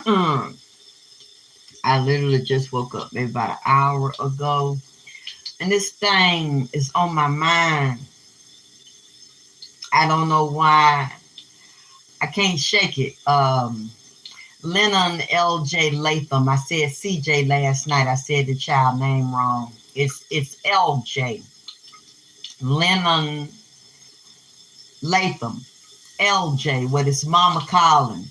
I literally just woke up maybe about an hour ago, and this thing is on my mind. I don't know why. I can't shake it. Linon L.J. Latham. I said C.J. last night. I said the child name wrong. It's L.J. Linon Latham. L.J. What his mama calling.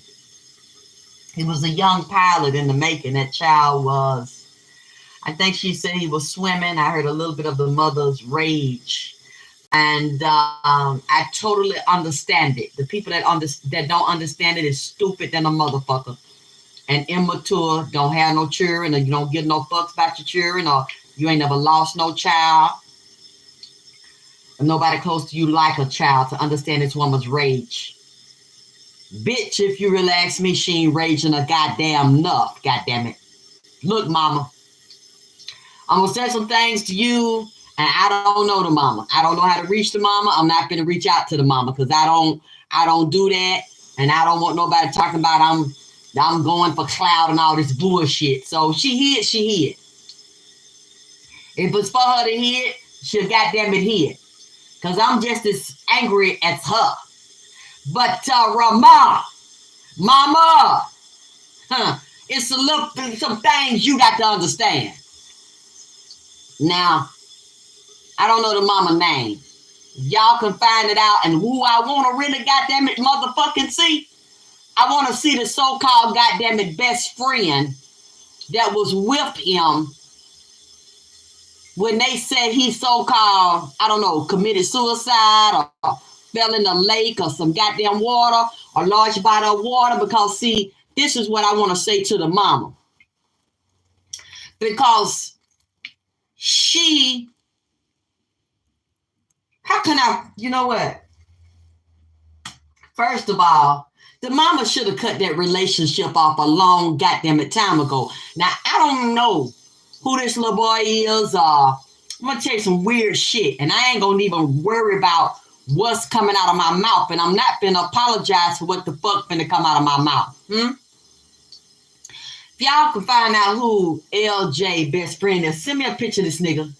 He was a young pilot in the making. That child was. I think she said he was swimming. I heard a little bit of the mother's rage. And I totally understand it. The people that don't understand it is stupid than a motherfucker. And immature, don't have no children, or you don't give no fucks about your children, or you ain't never lost no child. Or nobody close to you like a child to understand this woman's rage. Bitch, if you really ask me, she ain't raging a goddamn enough. Goddamn it. Look, mama. I'm gonna say some things to you, and I don't know the mama. I don't know how to reach the mama. I'm not gonna reach out to the mama because I don't do that, and I don't want nobody talking about I'm going for clout and all this bullshit. So she hid. If it's for her to hit, she'll goddamn it hit. Because I'm just as angry as her. But mama, it's some things you got to understand. Now, I don't know the mama name. Y'all can find it out. And who I want to really goddamn it motherfucking see, I want to see the so-called goddamn it best friend that was with him when they said he so-called, I don't know, committed suicide or fell in a lake or some goddamn water or large bottle of water. Because, see, this is what I want to say to the mama. Because how can I, you know what? First of all, the mama should have cut that relationship off a long goddamn it time ago. Now, I don't know who this little boy is. I'm going to tell you some weird shit. And I ain't going to even worry about what's coming out of my mouth. And I'm not going to apologize for what the fuck finna come out of my mouth. If y'all can find out who LJ best friend is, send me a picture of this nigga.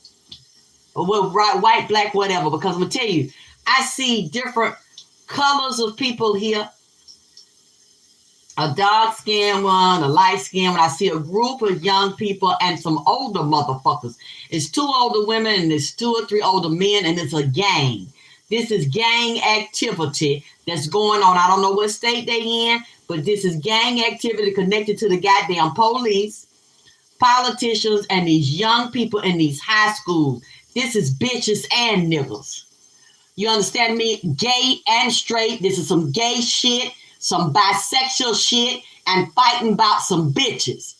Or white, black, whatever. Because I'm going to tell you, I see different colors of people here. A dark-skinned one, a light-skinned one. I see a group of young people and some older motherfuckers. It's 2 older women and there's 2 or 3 older men, and it's a gang. This is gang activity that's going on. I don't know what state they in, but this is gang activity connected to the goddamn police, politicians, and these young people in these high schools. This is bitches and niggas. You understand me? Gay and straight. This is some gay shit, some bisexual shit, and fighting about some bitches.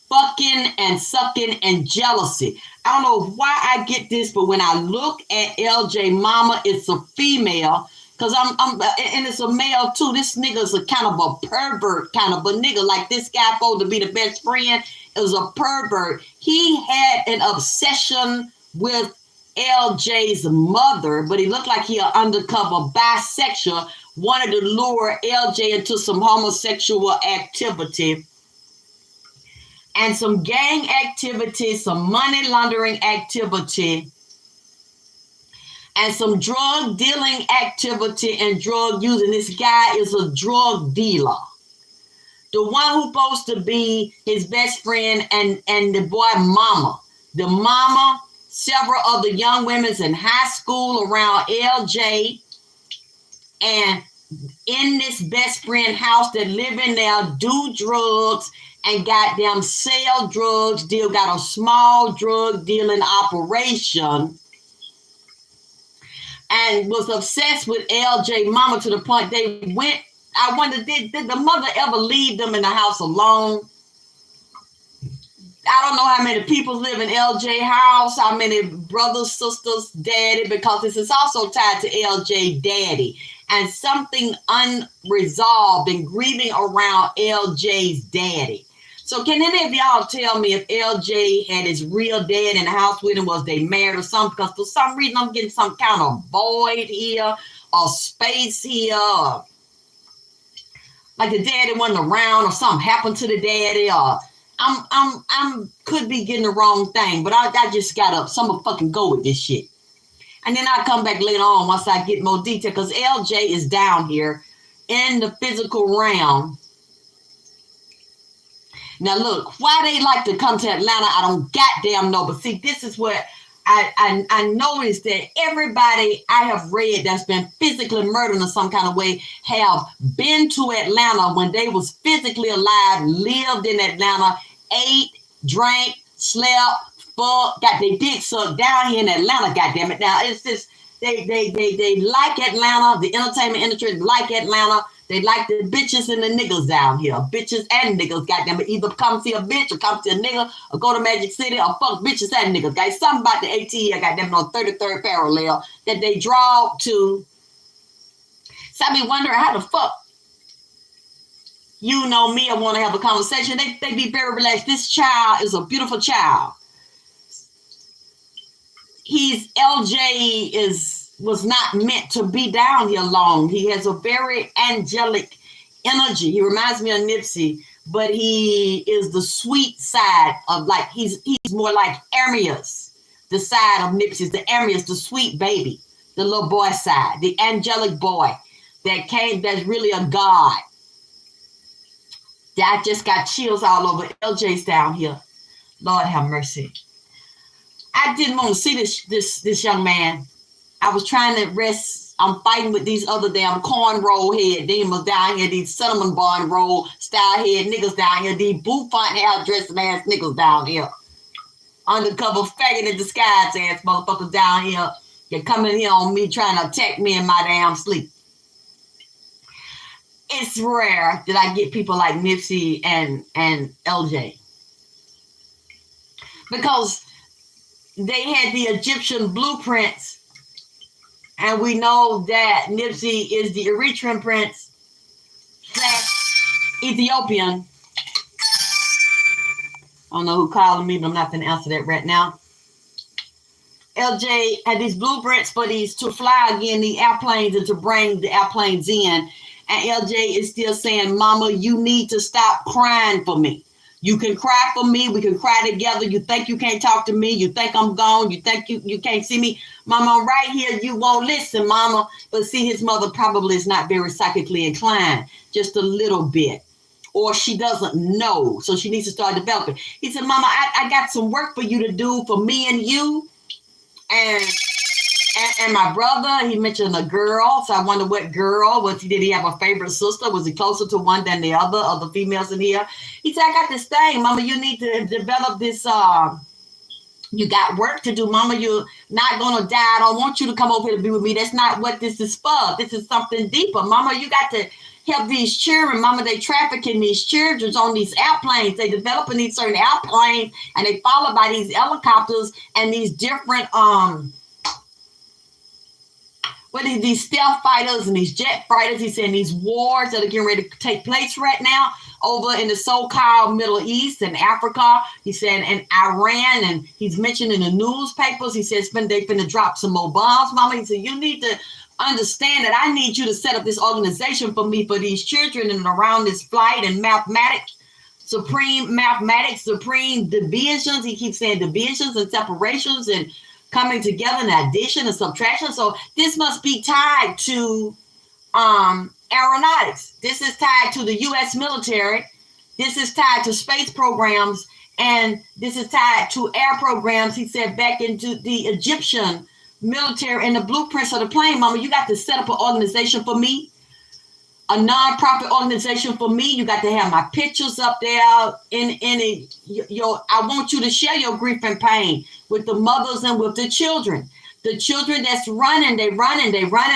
Fucking and sucking and jealousy. I don't know why I get this, but when I look at LJ Mama, it's a female. Because and it's a male too. This nigga's a kind of a pervert kind of a nigga. Like this guy supposed to be the best friend is a pervert. He had an obsession with LJ's mother, but he looked like he an undercover bisexual, wanted to lure LJ into some homosexual activity and some gang activity, some money laundering activity, and some drug dealing activity and drug using. This guy is a drug dealer. The one who's supposed to be his best friend and the boy mama. The mama, several of the young women's in high school around LJ, and in this best friend house that live in there, do drugs and goddamn sell drugs, got a small drug dealing operation, and was obsessed with LJ Mama to the point they went. I wonder, did the mother ever leave them in the house alone? I don't know how many people live in LJ house, how many brothers, sisters, daddy, because this is also tied to LJ daddy and something unresolved and grieving around LJ's daddy. So can any of y'all tell me if LJ had his real dad in the house with him? Was they married or something? Because for some reason I'm getting some kind of void here or space here. like the daddy wasn't around or something happened to the daddy, or I'm could be getting the wrong thing, but I just got up. So I'm gonna fucking go with this shit. And then I'll come back later on once I get more detail, because LJ is down here in the physical realm. Now look, why they like to come to Atlanta, I don't goddamn know. But see, this is what I noticed, that everybody I have read that's been physically murdered in some kind of way have been to Atlanta when they was physically alive, lived in Atlanta, ate, drank, slept, fucked, got their dick sucked down here in Atlanta, goddamn it. Now it's just they like Atlanta, the entertainment industry like Atlanta. They like the bitches and the niggas down here. Bitches and niggas, goddamn it. Either come see a bitch or come see a nigga or go to Magic City or fuck bitches and niggas, guys. Something about the ATL, goddamn it, on 33rd parallel that they draw to. So I be wondering how the fuck, you know me, I want to have a conversation. They be very relaxed. This child is a beautiful child. LJ was not meant to be down here long. He has a very angelic energy. He reminds me of Nipsey, but he is the sweet side of, like, he's more like Arius, the side of Nipsey's, the Arius, the sweet baby, the little boy side, the angelic boy that's really a god. I just got chills all over. LJ's down here. Lord have mercy. I didn't want to see this young man. I was trying to rest. I'm fighting with these other damn cornrow head demons down here, these cinnamon bun roll style head niggas down here, these bouffant hair dressing ass niggas down here. Undercover faggot in disguise ass motherfuckers down here. They're coming here on me trying to attack me in my damn sleep. It's rare that I get people like Nipsey and LJ. Because they had the Egyptian blueprints. And we know that Nipsey is the Eritrean prince / Ethiopian. I don't know who calling me, but I'm not going to answer that right now. LJ had these blueprints for these to fly again, the airplanes, and to bring the airplanes in. And LJ is still saying, Mama, you need to stop crying for me. You can cry for me. We can cry together. You think you can't talk to me. You think I'm gone. You think you can't see me. Mama, I'm right here. You won't listen, Mama. But see, his mother probably is not very psychically inclined, just a little bit. Or she doesn't know. So she needs to start developing. He said, Mama, I got some work for you to do for me and you. And my brother, he mentioned a girl. So I wonder what girl. Did he have a favorite sister? Was he closer to one than the other of the females in here? He said, I got this thing, Mama. You need to develop this. You got work to do, Mama. You're not going to die. I don't want you to come over here to be with me. That's not what this is for. This is something deeper. Mama, you got to help these children. Mama, they trafficking these children on these airplanes. They developing these certain airplanes, and they followed by these helicopters and these different, these stealth fighters and these jet fighters. He's saying these wars that are getting ready to take place right now over in the so-called Middle East and Africa. He said, and Iran, and he's mentioned in the newspapers, he says they're finna drop some more bombs, Mama. He said, you need to understand that I need you to set up this organization for me, for these children, and around this flight and mathematics, supreme divisions. He keeps saying divisions and separations and coming together and addition and subtraction. So this must be tied to aeronautics. This is tied to the U.S. military. This is tied to space programs, and this is tied to air programs. He said back into the Egyptian military and the blueprints of the plane. Mama, you got to set up an organization for me, a non-profit organization for me. You got to have my pictures up there in it. I want you to share your grief and pain with the mothers and with the children. The children that's running, they running.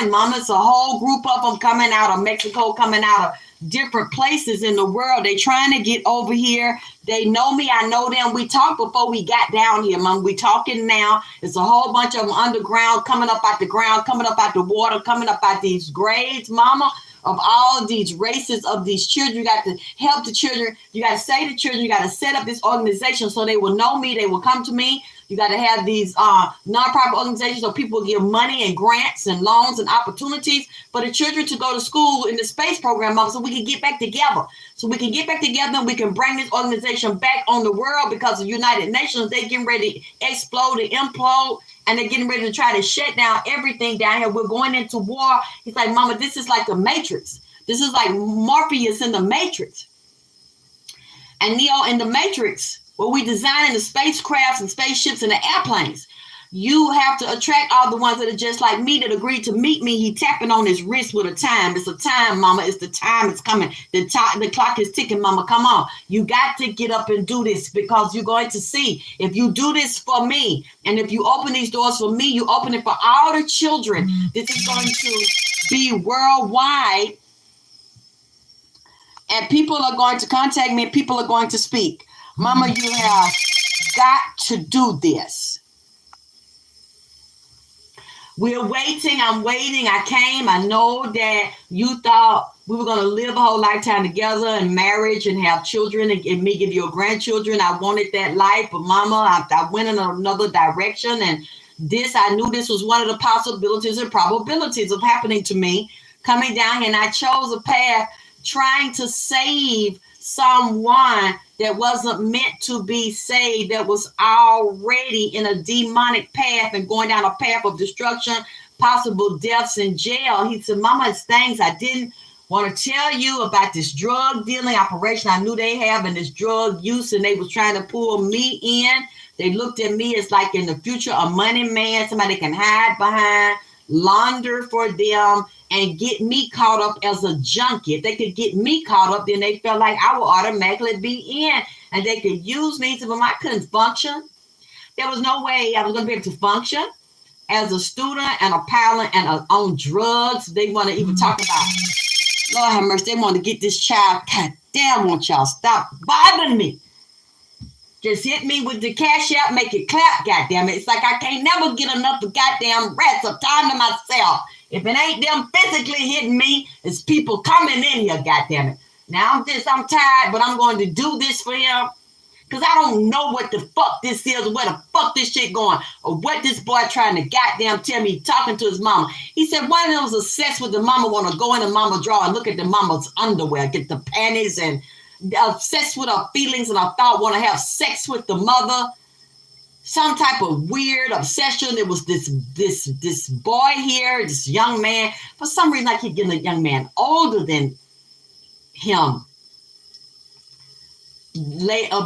Mama, it's a whole group of them coming out of Mexico, coming out of different places in the world. They trying to get over here. They know me. I know them. We talked before we got down here, Mom. We talking now. It's a whole bunch of them underground, coming up out the ground, coming up out the water, coming up out these grades, Mama, of all these races of these children. You got to help the children. You got to say to children, you got to set up this organization so they will know me. They will come to me. You got to have these nonprofit organizations so people give money and grants and loans and opportunities for the children to go to school in the space program, Mama, so we can get back together. So we can get back together and we can bring this organization back on the world, because the United Nations, they getting ready to explode and implode, and they're getting ready to try to shut down everything down here. We're going into war. He's like, Mama, this is like the Matrix. This is like Morpheus in the Matrix. And Neo in the Matrix, where we designing the spacecrafts and spaceships and the airplanes. You have to attract all the ones that are just like me, that agreed to meet me. He tapping on his wrist with a time. It's a time, Mama. It's the time. It's coming. The clock is ticking, Mama. Come on. You got to get up and do this, because you're going to see, if you do this for me, and if you open these doors for me, you open it for all the children. This is going to be worldwide. And people are going to contact me, and people are going to speak. Mama, you have got to do this. We're waiting. I'm waiting. I came. I know that you thought we were going to live a whole lifetime together and marriage and have children and me give you a grandchildren. I wanted that life, but Mama, I went in another direction. And this, I knew this was one of the possibilities and probabilities of happening to me, coming down here. And I chose a path trying to save someone that wasn't meant to be saved, that was already in a demonic path and going down a path of destruction, possible deaths in jail. He said, Mama, it's things I didn't want to tell you about, this drug dealing operation I knew they have, and this drug use, and they was trying to pull me in. They looked at me as like in the future a money man, somebody can hide behind, launder for them, and get me caught up as a junkie. If they could get me caught up, then they felt like I would automatically be in, and they could use me. So, I couldn't function. There was no way I was going to be able to function as a student and a pilot and on drugs. They want to even talk about, Lord have mercy, they want to get this child. God damn, won't y'all stop bothering me? Just hit me with the cash out, make it clap, goddamn it. It's like I can't never get enough of goddamn rest of time to myself. If it ain't them physically hitting me, it's people coming in here, goddamn it. Now I'm tired, but I'm going to do this for him, because I don't know what the fuck this is, or where the fuck this shit going, or what this boy trying to goddamn tell me, talking to his mama. He said one of them was obsessed with the mama, want to go in the mama drawer and look at the mama's underwear, get the panties, and obsessed with her feelings and her thought, want to have sex with the mother. Some type of weird obsession. It was this boy here, this young man. For some reason, I keep getting a young man older than him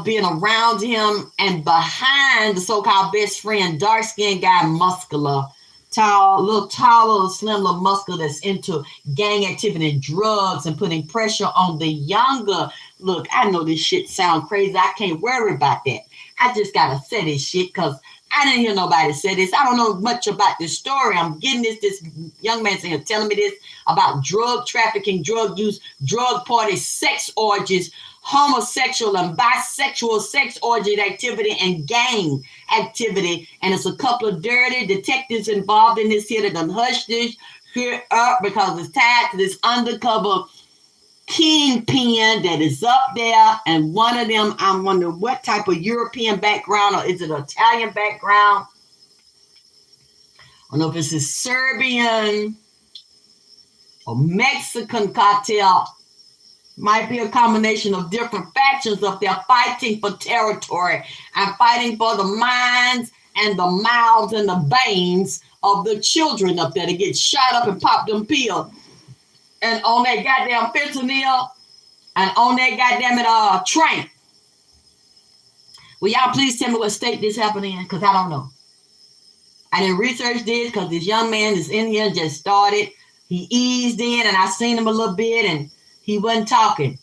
being around him and behind the so-called best friend, dark-skinned guy, muscular, tall, little taller, slim, little muscular, that's into gang activity and drugs and putting pressure on the younger. Look, I know this shit sound crazy. I can't worry about that. I just gotta say this shit because I didn't hear nobody say this. I don't know much about this story. I'm getting this young man here telling me this about drug trafficking, drug use, drug parties, sex orgies, homosexual and bisexual sex orgy activity, and gang activity. And it's a couple of dirty detectives involved in this here that done hush this here up because it's tied to this undercover kingpin that is up there. And one of them, I'm wondering what type of European background, or is it an Italian background? I don't know if it's a Serbian or Mexican cartel. Might be a combination of different factions up there fighting for territory and fighting for the minds and the mouths and the veins of the children up there to get shot up and pop them pills. And on that goddamn fentanyl and on that goddamn train. Will y'all please tell me what state this happened in? Because I don't know. I didn't research this because this young man is in here, just started. He eased in and I seen him a little bit and he wasn't talking.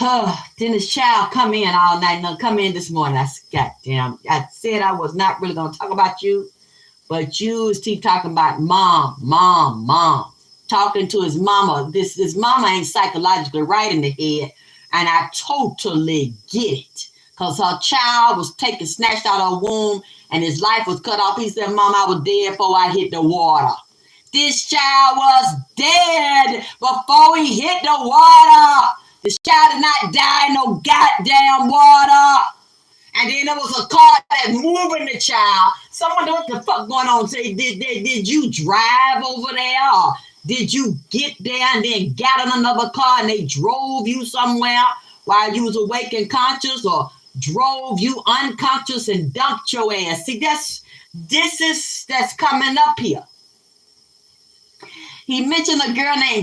Then this child come in all night. No, come in this morning. I said, goddamn. I said I was not really going to talk about you, but you keep talking about mom, mom, mom. Talking to his mama. His mama ain't psychologically right in the head. And I totally get it. Because her child was snatched out of her womb and his life was cut off. He said, Mom, I was dead before I hit the water. This child was dead before he hit the water. This child did not die in no goddamn water. And then there was a car that moving the child. Someone know what the fuck going on. Say, did you drive over there? Or did you get there and then got in another car and they drove you somewhere while you was awake and conscious, or drove you unconscious and dumped your ass? See, that's coming up here. He mentioned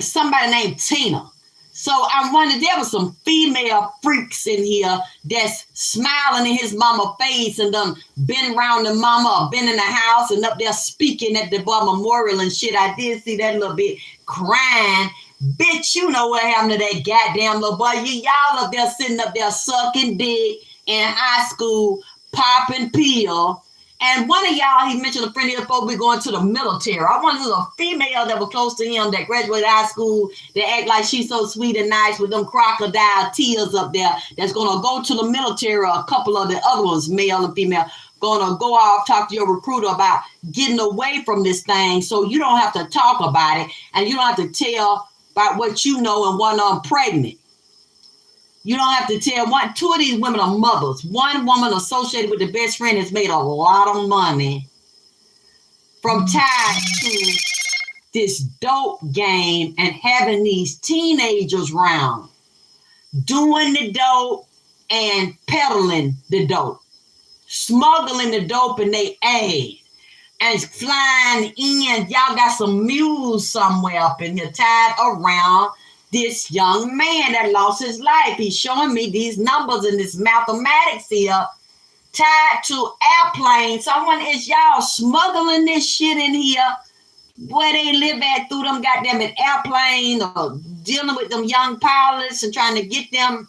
somebody named Tina. So I wondered, there was some female freaks in here that's smiling in his mama face and done been around the mama or been in the house and up there speaking at the bar memorial and shit. I did see that little bit crying. Bitch, you know what happened to that goddamn little boy. Y'all up there sitting up there sucking dick in high school, popping pill. And one of y'all, he mentioned a friend of his supposed to be going to the military. I wanted a female that was close to him that graduated high school, that act like she's so sweet and nice with them crocodile tears up there, that's going to go to the military. A couple of the other ones, male and female, going to go off, talk to your recruiter about getting away from this thing so you don't have to talk about it and you don't have to tell about what you know and one of them pregnant. You don't have to tell two of these women are mothers. One woman associated with the best friend has made a lot of money from tied to this dope game and having these teenagers round, doing the dope and peddling the dope, smuggling the dope in they aid and flying in. Y'all got some mules somewhere up in here tied around this young man that lost his life. He's showing me these numbers and this mathematics here tied to airplanes. Someone is y'all smuggling this shit in here where they live at through them goddamn airplane, or dealing with them young pilots and trying to get them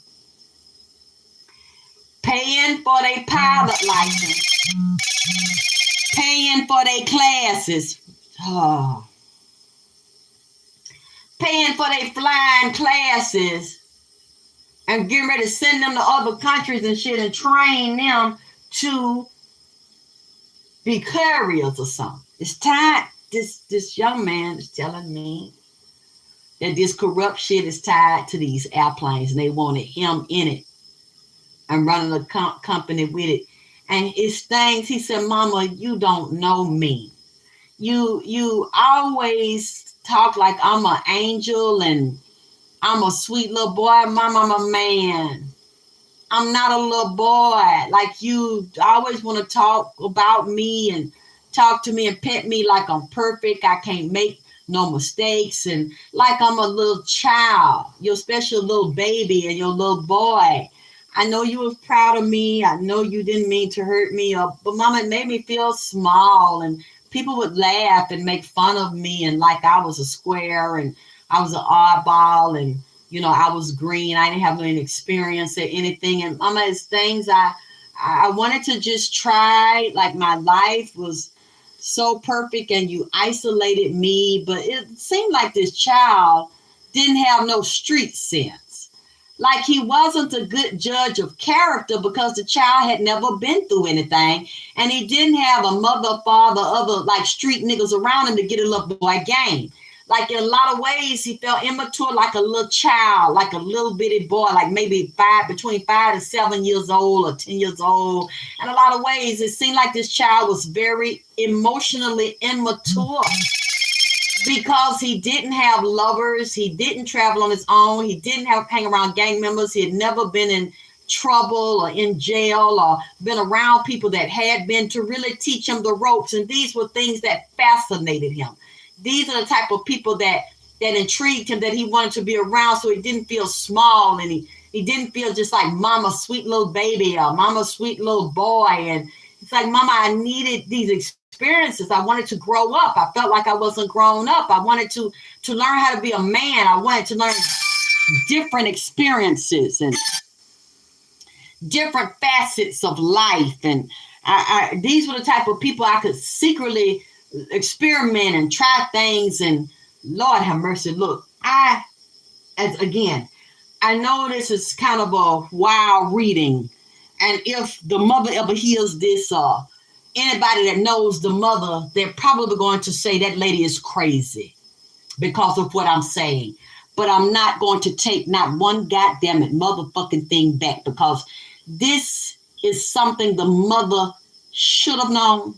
paying for their pilot license, paying for their classes. Paying for their flying classes and getting ready to send them to other countries and shit and train them to be couriers or something. It's tied. This young man is telling me that this corrupt shit is tied to these airplanes and they wanted him in it and running a company with it. And it's things, he said, Mama, you don't know me. You always talk like I'm an angel and I'm a sweet little boy. Mama, I'm a man. I'm not a little boy. Like, you always want to talk about me and talk to me and pet me like I'm perfect. I can't make no mistakes, and like I'm a little child, your special little baby and your little boy. I know you was proud of me. I know you didn't mean to hurt me, but Mama, it made me feel small, and people would laugh and make fun of me and like I was a square and I was an oddball and, you know, I was green. I didn't have any experience or anything. And Mama, it's things I wanted to just try. Like, my life was so perfect and you isolated me, but it seemed like this child didn't have no street sense. Like, he wasn't a good judge of character because the child had never been through anything, and he didn't have a mother, father, other like street niggas around him to get a little boy game. Like, in a lot of ways, he felt immature, like a little child, like a little bitty boy, like maybe between 5 and 7 years old or 10 years old. In a lot of ways, it seemed like this child was very emotionally immature because he didn't have lovers. He didn't travel on his own. He didn't hang around gang members. He had never been in trouble or in jail or been around people that had been to really teach him the ropes. And these were things that fascinated him. These are the type of people that intrigued him, that he wanted to be around, so he didn't feel small, and he didn't feel just like Mama's sweet little baby or Mama's sweet little boy. And it's like, Mama, I needed these experiences. I wanted to grow up. I felt like I wasn't grown up. I wanted to learn how to be a man. I wanted to learn different experiences and different facets of life. And these were the type of people I could secretly experiment and try things. And Lord have mercy, look, I know this is kind of a wild reading, and if the mother ever hears this, anybody that knows the mother, they're probably going to say that lady is crazy because of what I'm saying. But I'm not going to take not one goddamn it motherfucking thing back, because this is something the mother should have known.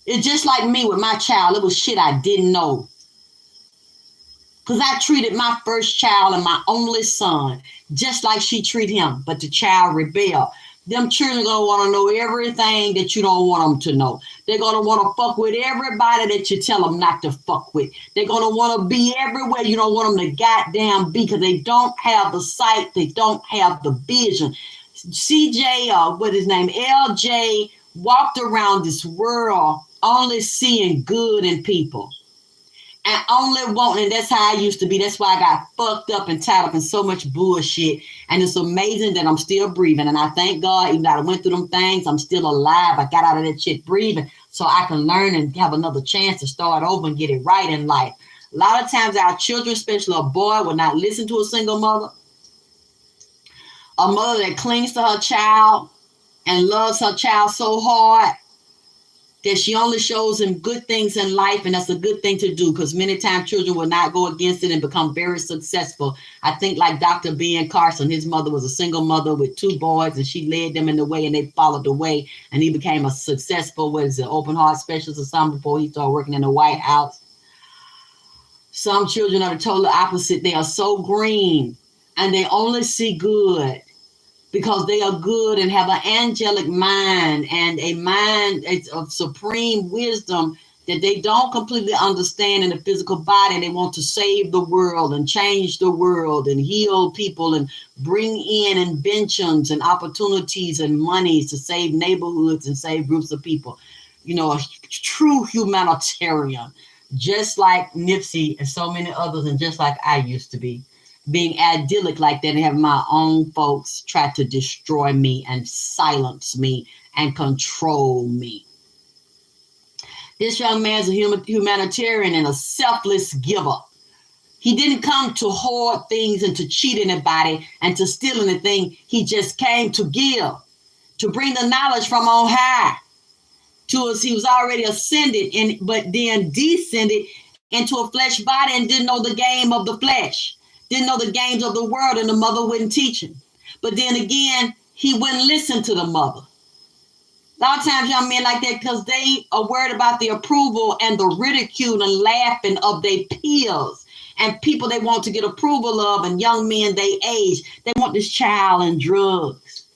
It's just like me with my child. It was shit I didn't know. Because I treated my first child and my only son just like she treated him. But the child rebelled. Them children going to want to know everything that you don't want them to know. They're going to want to fuck with everybody that you tell them not to fuck with. They're going to want to be everywhere you don't want them to goddamn be, because they don't have the sight. They don't have the vision. CJ, what his name, LJ, walked around this world only seeing good in people. And only wanting, that's how I used to be. That's why I got fucked up and tied up in so much bullshit. And it's amazing that I'm still breathing. And I thank God, even though I went through them things, I'm still alive. I got out of that shit breathing so I can learn and have another chance to start over and get it right in life. A lot of times our children, especially a boy, will not listen to a single mother. A mother that clings to her child and loves her child so hard that she only shows him good things in life, and that's a good thing to do, because many times children will not go against it and become very successful. I think like Dr. Ben Carson, his mother was a single mother with 2 boys, and she led them in the way, and they followed the way, and he became a successful, open heart specialist or something before he started working in the White House. Some children are the total opposite. They are so green, and they only see good, because they are good and have an angelic mind and a mind of supreme wisdom that they don't completely understand in the physical body. They want to save the world and change the world and heal people and bring in inventions and opportunities and monies to save neighborhoods and save groups of people. You know, a true humanitarian, just like Nipsey and so many others, and just like I used to be. Being idyllic like that and have my own folks try to destroy me and silence me and control me. This young man's a humanitarian and a selfless giver. He didn't come to hoard things and to cheat anybody and to steal anything. He just came to give, to bring the knowledge from on high to us. He was already ascended, but then descended into a flesh body and didn't know the game of the flesh. Didn't know the games of the world, and the mother wouldn't teach him. But then again, he wouldn't listen to the mother. A lot of times young men like that, because they are worried about the approval and the ridicule and laughing of their peers and people they want to get approval of, and young men they age. They want this child and drugs.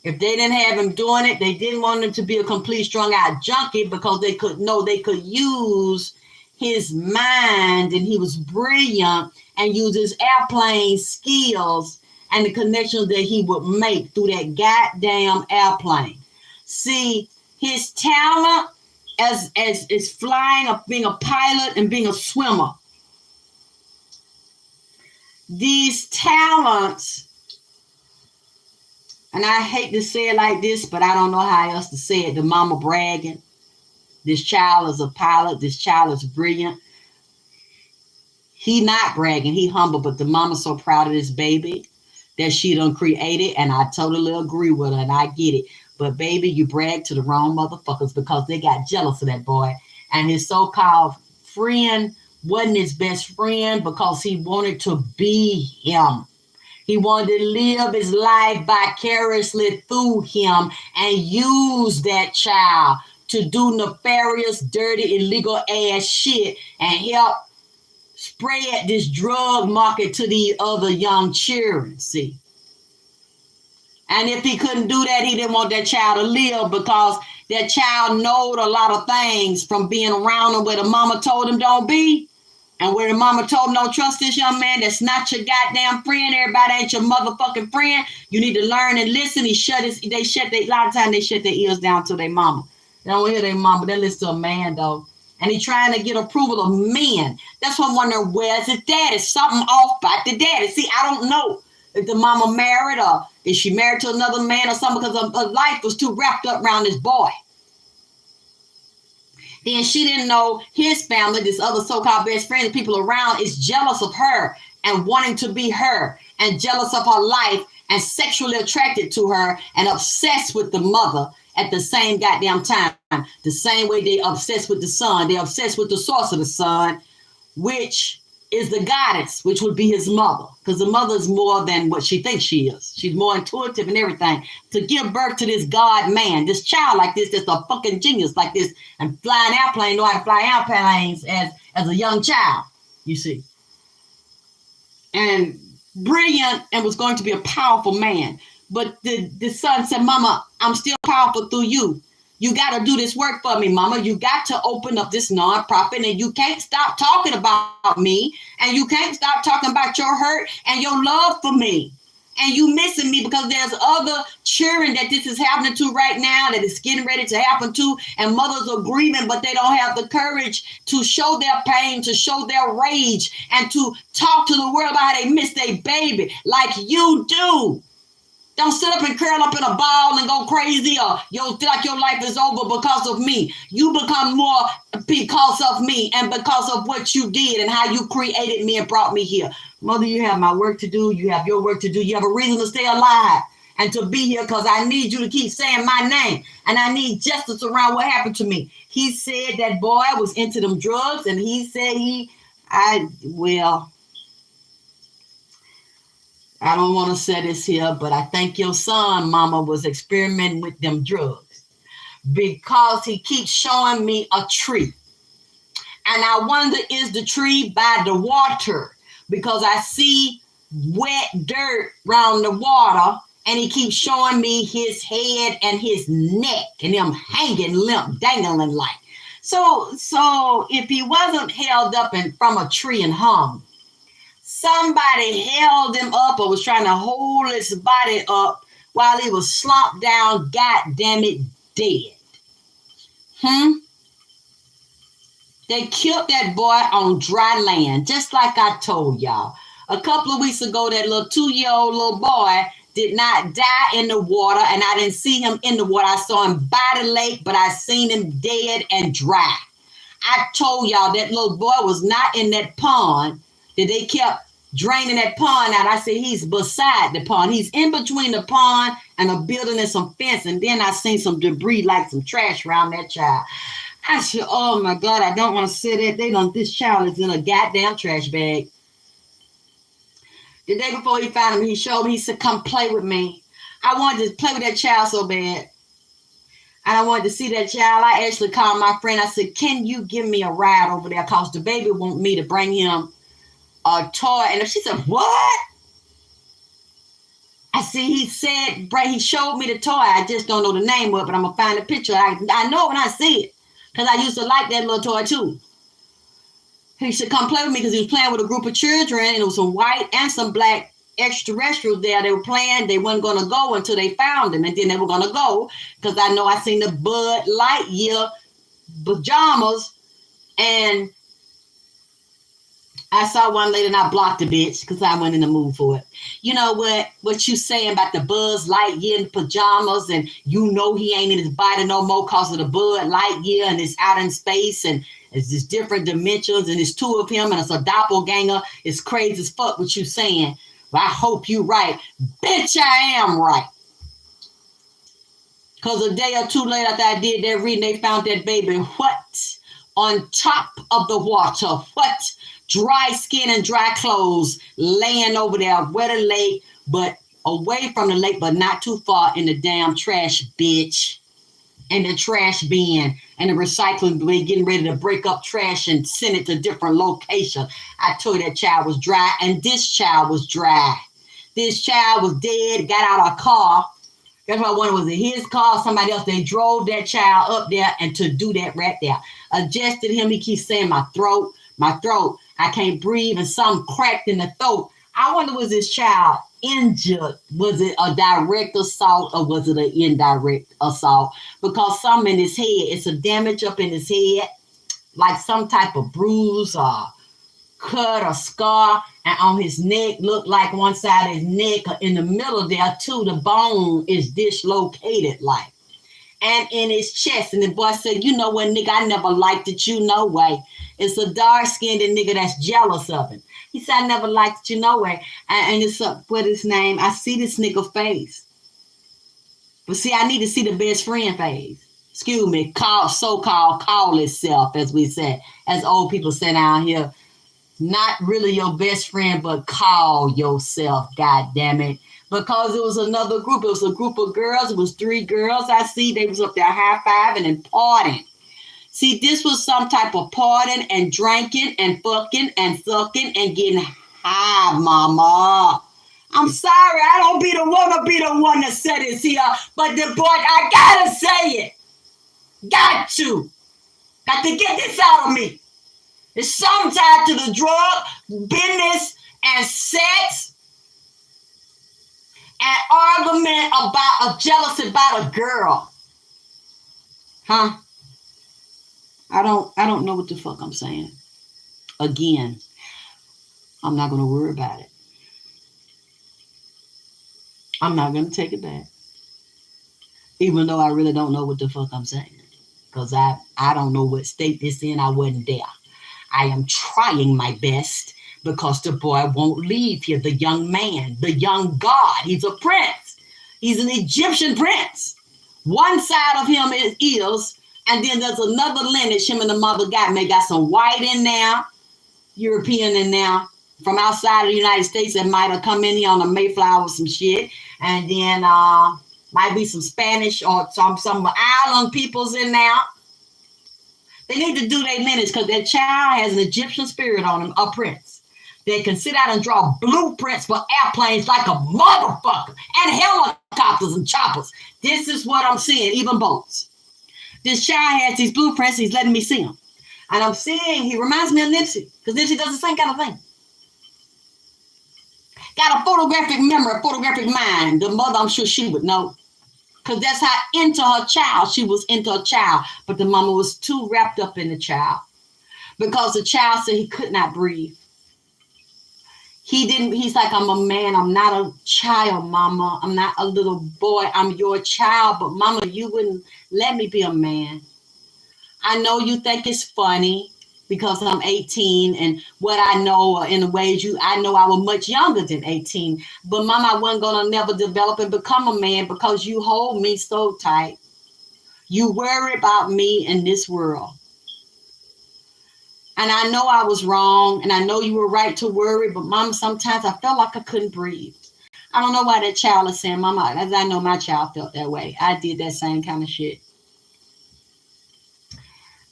If they didn't have him doing it, they didn't want him to be a complete strung-out junkie, because they could know they could use his mind, and he was brilliant, and use his airplane skills and the connections that he would make through that goddamn airplane. See, his talent as is flying, of being a pilot and being a swimmer. These talents, and I hate to say it like this, but I don't know how else to say it. The mama bragging. This child is a pilot. This child is brilliant. He not bragging. He humble, but the mama's so proud of this baby that she done created, and I totally agree with her, and I get it. But baby, you brag to the wrong motherfuckers, because they got jealous of that boy. And his so-called friend wasn't his best friend, because he wanted to be him. He wanted to live his life vicariously through him and use that child to do nefarious, dirty, illegal ass shit and help spread this drug market to the other young children, see. And if he couldn't do that, he didn't want that child to live, because that child knowed a lot of things from being around him where the mama told him don't be, and where the mama told him don't trust this young man. That's not your goddamn friend. Everybody ain't your motherfucking friend. You need to learn and listen. A lot of times they shut their ears down to their mama. They don't hear their mama. They listen to a man though. And he's trying to get approval of men. That's why I'm wondering, where's his daddy? Something off about the daddy. See, I don't know if the mama married, or is she married to another man or something, because her life was too wrapped up around this boy. Then she didn't know his family, this other so-called best friend, the people around, is jealous of her and wanting to be her, and jealous of her life and sexually attracted to her and obsessed with the mother at the same goddamn time. The same way they obsessed with the son. They obsessed with the source of the son, which is the goddess, which would be his mother, because the mother is more than what she thinks she is. She's more intuitive and everything. To give birth to this God man, this child like this, that's a fucking genius like this, and flying airplane, know how to fly airplanes as a young child, you see. And brilliant, and was going to be a powerful man. But the son said, Mama, I'm still powerful through you. You got to do this work for me, Mama. You got to open up this nonprofit, and you can't stop talking about me, and you can't stop talking about your hurt and your love for me. And you missing me because there's other children that this is happening to right now, that it's getting ready to happen to, and mothers are grieving, but they don't have the courage to show their pain, to show their rage, and to talk to the world about how they miss their baby like you do. Don't sit up and curl up in a ball and go crazy, or you'll feel like your life is over because of me. You become more because of me and because of what you did and how you created me and brought me here. Mother, you have my work to do. You have your work to do. You have a reason to stay alive and to be here, because I need you to keep saying my name, and I need justice around what happened to me. He said that boy was into them drugs, and he said I don't want to say this here, but I think your son, Mama, was experimenting with them drugs, because he keeps showing me a tree. And I wonder, is the tree by the water? Because I see wet dirt around the water, and he keeps showing me his head and his neck and him hanging limp, dangling like. So if he wasn't held up from a tree and hung, somebody held him up or was trying to hold his body up while he was slumped down, God damn it, dead. They killed that boy on dry land, just like I told y'all. A couple of weeks ago, that little 2-year-old little boy did not die in the water, and I didn't see him in the water. I saw him by the lake, but I seen him dead and dry. I told y'all that little boy was not in that pond, that they kept draining that pond out. I said, he's beside the pond. He's in between the pond and a building and some fence. And then I seen some debris, like some trash around that child. I said, oh my God, I don't want to say that. This child is in a goddamn trash bag. The day before he found him, he showed me, he said, come play with me. I wanted to play with that child so bad. And I wanted to see that child. I actually called my friend. I said, can you give me a ride over there? Because the baby want me to bring him a toy. And she said, what? I see, he showed me the toy. I just don't know the name of it, but I'm going to find a picture. I know when I see it, because I used to like that little toy too. He said, come play with me, because he was playing with a group of children, and it was some white and some black extraterrestrials there. They were playing. They weren't going to go until they found him, and then they were going to go, because I know I seen the Bud Lightyear pajamas, and I saw one lady and I blocked the bitch because I went in the mood for it. You know what you saying about the Buzz Lightyear pajamas, and you know he ain't in his body no more because of the Bud Lightyear, and it's out in space, and it's just different dimensions, and it's two of him, and it's a doppelganger. It's crazy as fuck what you saying. But I hope you right. Bitch, I am right. Because a day or two later after I did that reading, they found that baby, what? On top of the water. What? Dry skin and dry clothes, laying over there where the lake, but away from the lake, but not too far, in the damn trash, bitch. And the trash bin and the recycling bin, getting ready to break up trash and send it to different locations. I told you that child was dry, and this child was dry. This child was dead, got out of a car. That's why I wonder, was it his car, somebody else? They drove that child up there and to do that right there. Adjusted him. He keeps saying, my throat. I can't breathe, and something cracked in the throat. I wonder, was this child injured? Was it a direct assault, or was it an indirect assault? Because something in his head, it's a damage up in his head, like some type of bruise or cut or scar, and on his neck, looked like one side of his neck, or in the middle there too, the bone is dislocated like. And in his chest. And the boy said, you know what, nigga, I never liked it, you no way. It's a dark-skinned nigga that's jealous of him. He said, I never liked it, you no way. And it's what his name? I see this nigga face. But see, I need to see the best friend face. Excuse me, so-called call itself, as we said, as old people say down here. Not really your best friend, but call yourself, God damn it. Because it was another group. It was a group of girls. It was 3 girls I see. They was up there high-fiving and partying. See, this was some type of partying and drinking and fucking and sucking and getting high, mama. I'm sorry, I don't want to be the one to say this here, but the boy, I gotta say it. Got to get this out of me. It's some tied to the drug, business, and sex, and argument about a jealousy about a girl. Huh? I don't know what the fuck I'm saying. Again, I'm not gonna worry about it. I'm not gonna take it back. Even though I really don't know what the fuck I'm saying. Because I don't know what state this in. I wasn't there. I am trying my best because the boy won't leave here. The young man, the young god. He's a prince. He's an Egyptian prince. One side of him is ears, and then there's another lineage him and the mother got. May got some white in there, European in there, from outside of the United States that might have come in here on a Mayflower or some shit. And then might be some Spanish or some island peoples in there. They need to do their lineage because that child has an Egyptian spirit on him, a prince. They can sit out and draw blueprints for airplanes like a motherfucker and helicopters and choppers. This is what I'm seeing, even boats. This child has these blueprints. He's letting me see them. And I'm seeing, he reminds me of Nipsey because Nipsey does the same kind of thing. Got a photographic memory, a photographic mind. The mother, I'm sure she would know. Because that's how into her child. She was into a child. But the mama was too wrapped up in the child. Because the child said he could not breathe. He's like, I'm a man. I'm not a child, mama. I'm not a little boy. I'm your child. But mama, you wouldn't let me be a man. I know you think it's funny because I'm 18 and what I know in the ways I know I was much younger than 18. But mama, I wasn't going to never develop and become a man because you hold me so tight. You worry about me in this world. And I know I was wrong and I know you were right to worry, but mama, sometimes I felt like I couldn't breathe. I don't know why that child is saying, mama, as I know my child felt that way. I did that same kind of shit.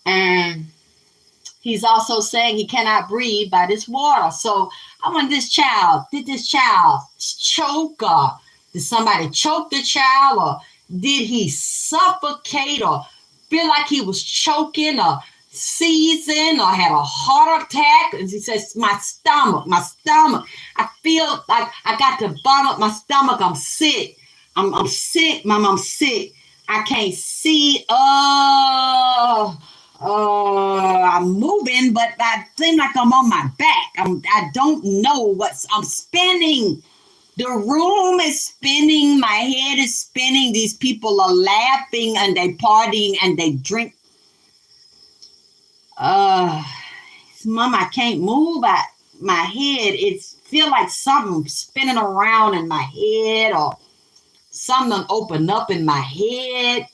And he's also saying he cannot breathe by this water. So I want did this child choke or did somebody choke the child or did he suffocate or feel like he was choking or seizing or had a heart attack? And he says, my stomach. I feel like I got to vomit my stomach. I'm sick. I'm sick, mom. I'm sick. I can't see. I'm moving, but I seem like I'm on my back. I don't know I'm spinning. The room is spinning. My head is spinning. These people are laughing and they partying and they drink. Mom, I can't move. My head, it feel like something spinning around in my head or something open up in my head.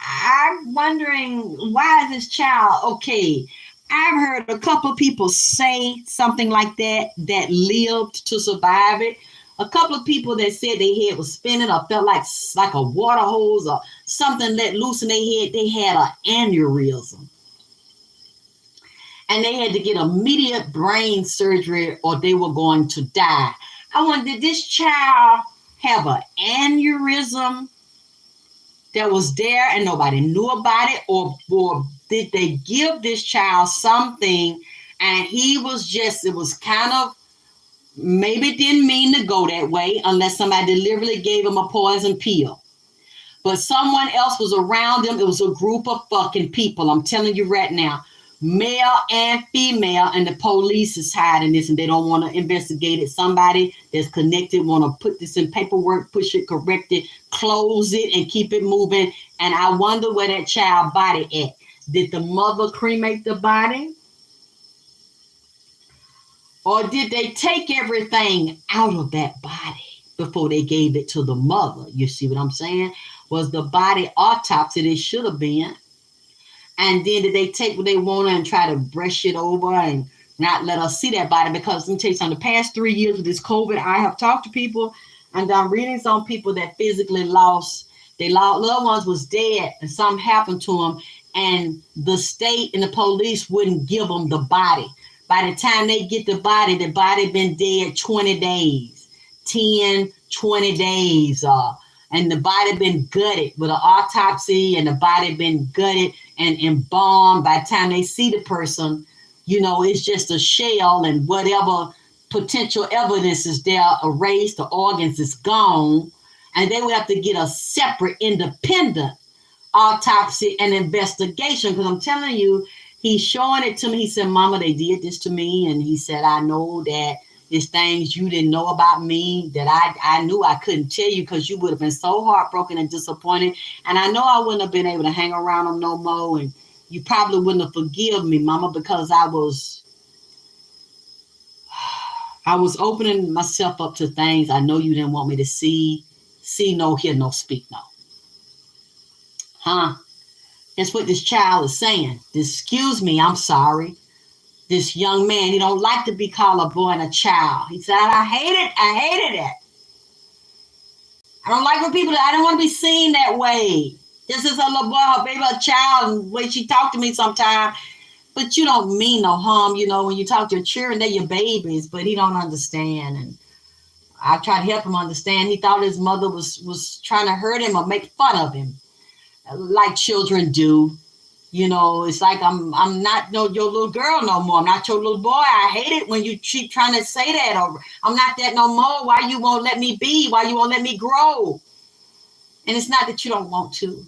I'm wondering, why is this child okay? I've heard a couple of people say something like that lived to survive it. A couple of people that said their head was spinning or felt like a water hose or something let loose in their head. They had an aneurysm. And they had to get immediate brain surgery or they were going to die. I wonder, did this child have an aneurysm that was there and nobody knew about it? Or did they give this child something and it was kind of, maybe didn't mean to go that way unless somebody deliberately gave him a poison pill. But someone else was around him. It was a group of fucking people. I'm telling you right now, male and female, and the police is hiding this and they don't want to investigate it. Somebody that's connected want to put this in paperwork, push it, correct it, close it, and keep it moving. And I wonder where that child body at. Did the mother cremate the body? Or did they take everything out of that body before they gave it to the mother? You see what I'm saying? Was the body autopsied? It should have been. And then did they take what they wanted and try to brush it over and not let us see that body, because let me tell you something, the past 3 years with this COVID, I have talked to people and done readings on people that physically lost, their loved ones was dead and something happened to them, and the state and the police wouldn't give them the body. By the time they get the body been dead 20 days, 10, 20 days, and the body been gutted with an autopsy, and the body been gutted and embalmed. By the time they see the person, it's just a shell, and whatever potential evidence is there erased, the organs is gone, and they would have to get a separate independent autopsy and investigation. Because I'm telling you, he's showing it to me. He said, Mama, they did this to me. And he said, I know that there's things you didn't know about me that I knew I couldn't tell you, because you would have been so heartbroken and disappointed. And I know I wouldn't have been able to hang around them no more. And you probably wouldn't have forgiven me, Mama, because I was opening myself up to things I know you didn't want me to see no, hear no, speak no. That's what this child is saying. Excuse me, I'm sorry. This young man, he don't like to be called a boy and a child. He said, I hated it. I don't like when I don't want to be seen that way. This is a little boy, her baby, a child, and the way she talked to me sometimes. But you don't mean no harm, when you talk to your children, they're your babies, but he don't understand. And I tried to help him understand. He thought his mother was trying to hurt him or make fun of him, like children do. It's like I'm not your little girl no more. I'm not your little boy. I hate it when you keep trying to say that, or I'm not that no more. Why you won't let me be? Why you won't let me grow? And it's not that you don't want to,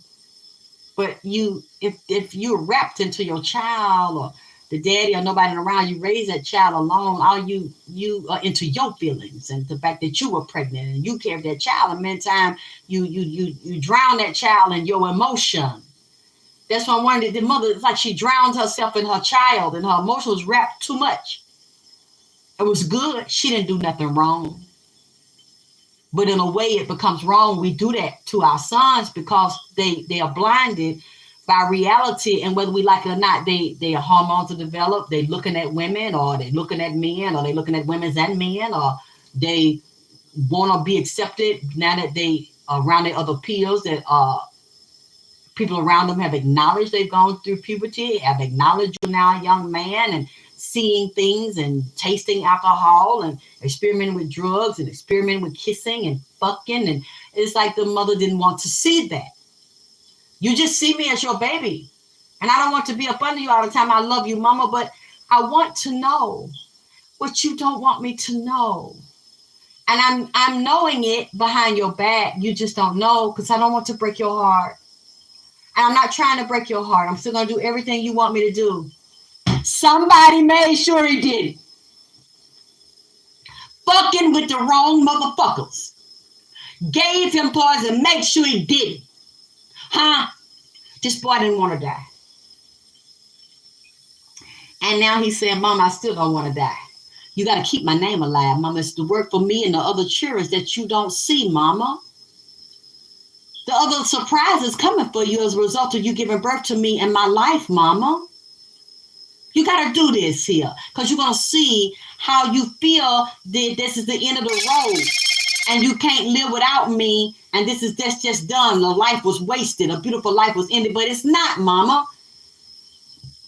but if you're wrapped into your child, or the daddy or nobody around, you raise that child alone, all you are into your feelings and the fact that you were pregnant and you carried that child, and meantime you drown that child in your emotion. That's why I wondered, the mother, it's like she drowned herself in her child, and her emotions wrapped too much. It was good. She didn't do nothing wrong. But in a way, it becomes wrong. We do that to our sons because they are blinded by reality, and whether we like it or not, their hormones are developed. They're looking at women, or they're looking at men, or they're looking at women and men, or they want to be accepted now that they are around their other peers, that people around them have acknowledged they've gone through puberty, have acknowledged you're now a young man, and seeing things and tasting alcohol and experimenting with drugs and experimenting with kissing and fucking. And it's like the mother didn't want to see that. You just see me as your baby. And I don't want to be up under you all the time. I love you, Mama, but I want to know what you don't want me to know. And I'm knowing it behind your back. You just don't know, because I don't want to break your heart. And I'm not trying to break your heart. I'm still going to do everything you want me to do. Somebody made sure he did it. Fucking with the wrong motherfuckers. Gave him poison, make sure he did it. This boy didn't want to die. And now he's saying, Mama, I still don't want to die. You got to keep my name alive, Mama. It's the work for me and the other children that you don't see, Mama. The other surprise is coming for you as a result of you giving birth to me in my life, Mama. You got to do this here, because you're going to see how you feel that this is the end of the road and you can't live without me, and that's just done. The life was wasted. A beautiful life was ended, but it's not, Mama.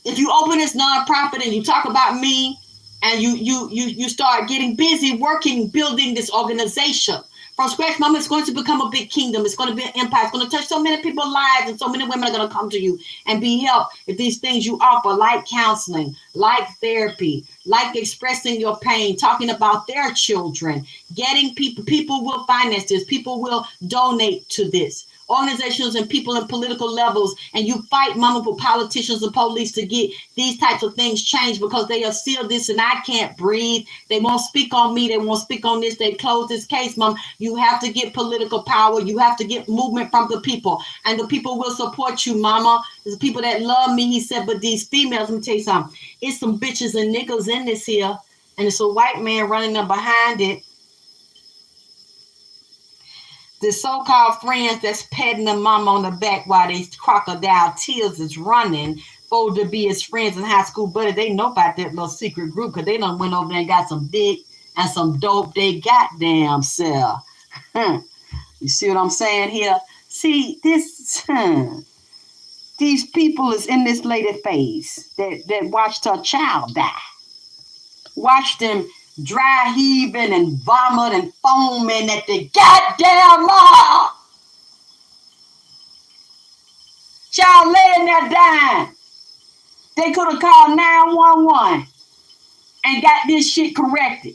If you open this nonprofit and you talk about me, and you start getting busy working, building this organization from scratch, Mama, it's going to become a big kingdom. It's going to be an empire. It's going to touch so many people's lives, and so many women are going to come to you and be helped if these things you offer, like counseling, like therapy, like expressing your pain, talking about their children, getting people will finance this. People will donate to this. Organizations and people in political levels, and you fight, Mama, for politicians and police to get these types of things changed, because they are still this, and I can't breathe. They won't speak on me. They won't speak on this. They close this case, Mom. You have to get political power. You have to get movement from the people, and the people will support you, Mama. There's people that love me, he said, but these females, let me tell you something. It's some bitches and niggas in this here, and it's a white man running up behind it. The so-called friends that's patting the mama on the back while these crocodile tears is running supposed to be his friends in high school, buddy. They know about that little secret group because they done went over there and got some dick and some dope they goddamn self. You see what I'm saying here? See, these people is in this lady phase that watched her child die. Watched them dry heaving and vomit and foaming at the goddamn law. Child laying there dying. They could have called 911 and got this shit corrected.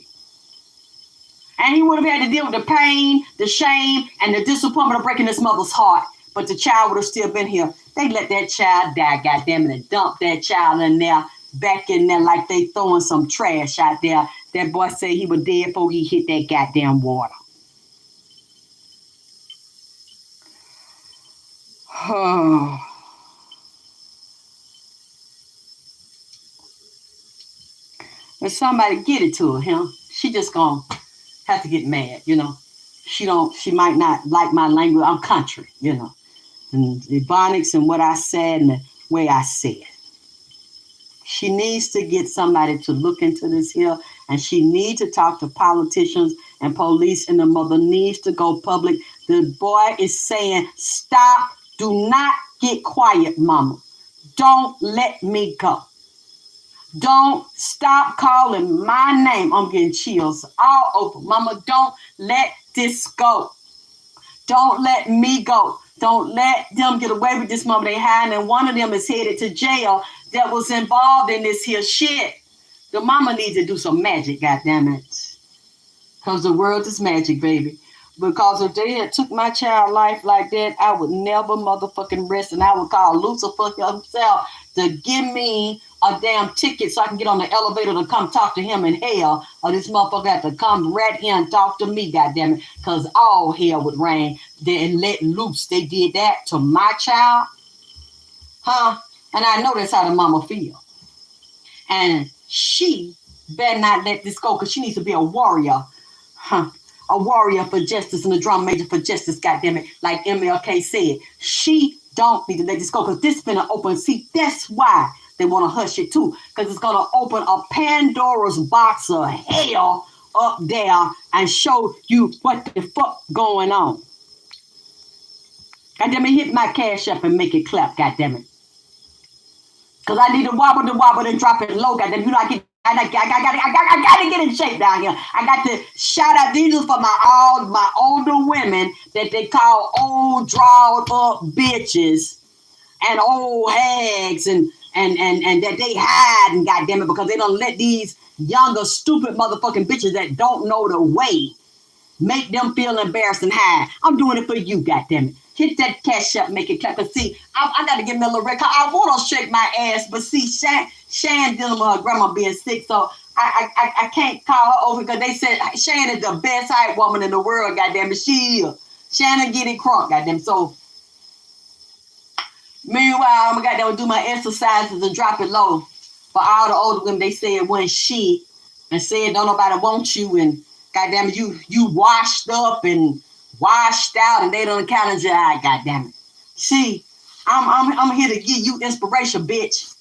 And he would have had to deal with the pain, the shame, and the disappointment of breaking his mother's heart. But the child would have still been here. They let that child die, goddamn it, and dump that child in there, back in there like they throwing some trash out there. That boy said he was dead before he hit that goddamn water. When somebody get it to her, she just gonna have to get mad, you know. She might not like my language. I'm country, you know. And the ebonics and what I said and the way I said it. She needs to get somebody to look into this here, and she needs to talk to politicians and police, and the mother needs to go public. The boy is saying, stop, do not get quiet, mama. Don't let me go. Don't stop calling my name. I'm getting chills all over. Mama, don't let this go. Don't let me go. Don't let them get away with this, mama. They hiding, and one of them is headed to jail that was involved in this here shit. The mama needs to do some magic, goddammit. Because the world is magic, baby. Because if they had took my child life like that, I would never motherfucking rest, and I would call Lucifer himself to give me a damn ticket so I can get on the elevator to come talk to him in hell, or this motherfucker had to come right here and talk to me, goddammit, because all hell would rain and let loose. They did that to my child, and I know that's how the mama feel. And she better not let this go, because she needs to be a warrior, a warrior for justice and a drum major for justice, goddammit, like MLK said. She don't need to let this go, because this been an open seat. That's why they want to hush it too, because it's going to open a Pandora's box of hell up there and show you what the fuck going on. Goddammit, hit my cash up and make it clap, goddammit. Because I need to wobble and drop it low, goddammit. You know, I got to get in shape down here. I got to shout out these are for my older women that they call old drawed up bitches and old hags and that they hide, and goddamn it, because they don't let these younger stupid motherfucking bitches that don't know the way make them feel embarrassed and hide. I'm doing it for you, goddamn it. Hit that cash up, make it clap. But see, I got to give me a little record. I want to shake my ass, but see, Shan dealing with her grandma being sick, so I can't call her over because they said Shan is the best hype woman in the world, goddamn it. She is. Shannon get it crunk, goddamn. So meanwhile, I'm gonna do my exercises and drop it low. For all the older women, they said when she and said don't nobody want you, and goddamn it, you washed up and washed out, and they don't count your eye, goddamn it. See, I'm here to give you inspiration, bitch,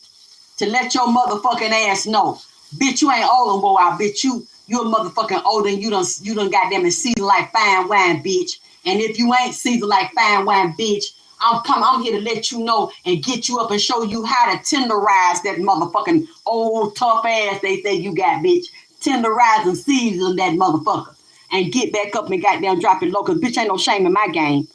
to let your motherfucking ass know, bitch, you ain't old and boy, I bitch you a motherfucking older, and you done goddamn it seasoned like fine wine, bitch. And if you ain't seasoned like fine wine, bitch, I'm here to let you know and get you up and show you how to tenderize that motherfucking old tough ass they say you got, bitch. Tenderize and season that motherfucker. And get back up and goddamn drop it low, because bitch ain't no shame in my game.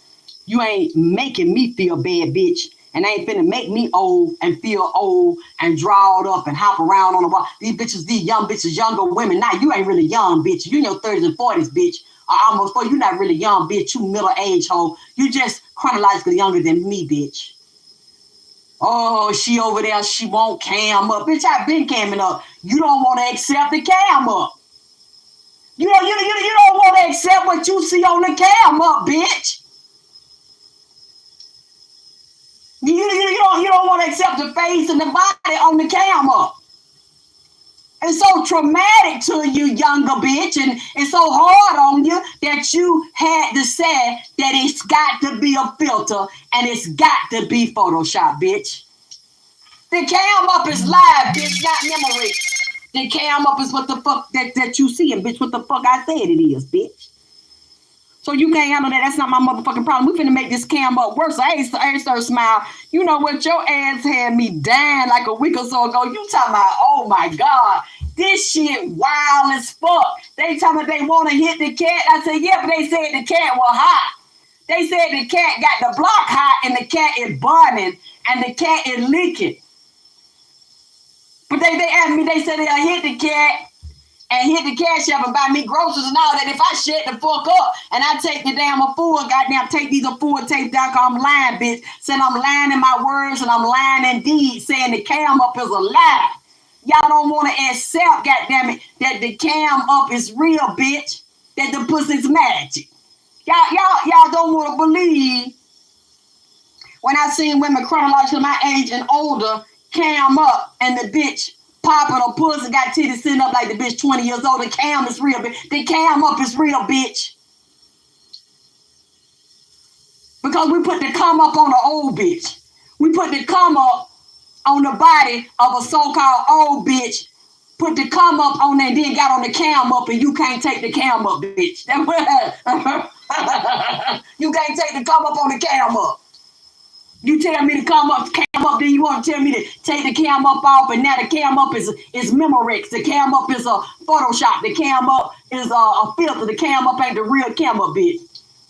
You ain't making me feel bad, bitch. And I ain't finna make me old and feel old and drawed up and hop around on the wall. These bitches, these young bitches, younger women. Now you ain't really young, bitch. You in your 30s and 40s, bitch. Almost 40. You not really young, bitch. You middle-aged hoe. You just chronologically younger than me, bitch. Oh, she over there, she won't cam up. Bitch, I've been camming up. You don't want to accept the cam up. You don't want to accept what you see on the cam up, bitch. You don't want to accept the face and the body on the cam up. It's so traumatic to you, younger bitch, and it's so hard on you that you had to say that it's got to be a filter and it's got to be Photoshop, bitch. The cam up is live, bitch, not memory. The cam up is what the fuck that you see, and bitch, what the fuck I said it is, bitch. So you can't handle that. That's not my motherfucking problem. We finna make this cam up worse. I ain't start smile. You know what? Your ass had me dying like a week or so ago. You talking about, oh my God, this shit wild as fuck. They talking about they want to hit the cat. I said, yeah, but they said the cat was hot. They said the cat got the block hot and the cat is burning and the cat is leaking. But they asked me, they said they'll hit the cat and hit the cash up and buy me groceries and all that. If I shut the fuck up and I take the damn fool, goddamn take these fool tape down, cause I'm lying, bitch. Saying I'm lying in my words and I'm lying in deeds, saying the cam up is a lie. Y'all don't want to accept, goddamn it, that the cam up is real, bitch. That the pussy's magic. Y'all don't want to believe when I seen women chronologically my age and older cam up and the bitch popping her pussy got titties sitting up like the bitch 20 years old. The cam is real, bitch. The cam up is real, bitch. Because we put the come up on the old bitch. We put the come up on the body of a so-called old bitch. Put the come up on there and then got on the cam up and you can't take the cam up, bitch. You can't take the come up on the cam up. You tell me to come up, cam up, then you want to tell me to take the cam up off, and now the cam up is Memorex. The cam up is a Photoshop. The cam up is a filter. The cam up ain't the real cam up, bitch.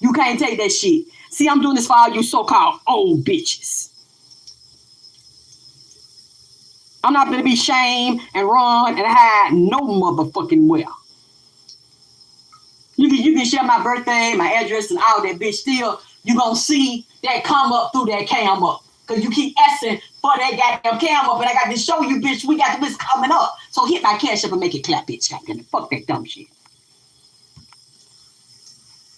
You can't take that shit. See, I'm doing this for all you so-called old bitches. I'm not going to be shamed and run and hide no motherfucking well. You can share my birthday, my address, and all that, bitch. Still, you gonna see that come up through that cam up. Because you keep asking for that goddamn cam up, and I got to show you, bitch, we got this coming up. So hit my cash up and make it clap, bitch. Goddamn, fuck that dumb shit.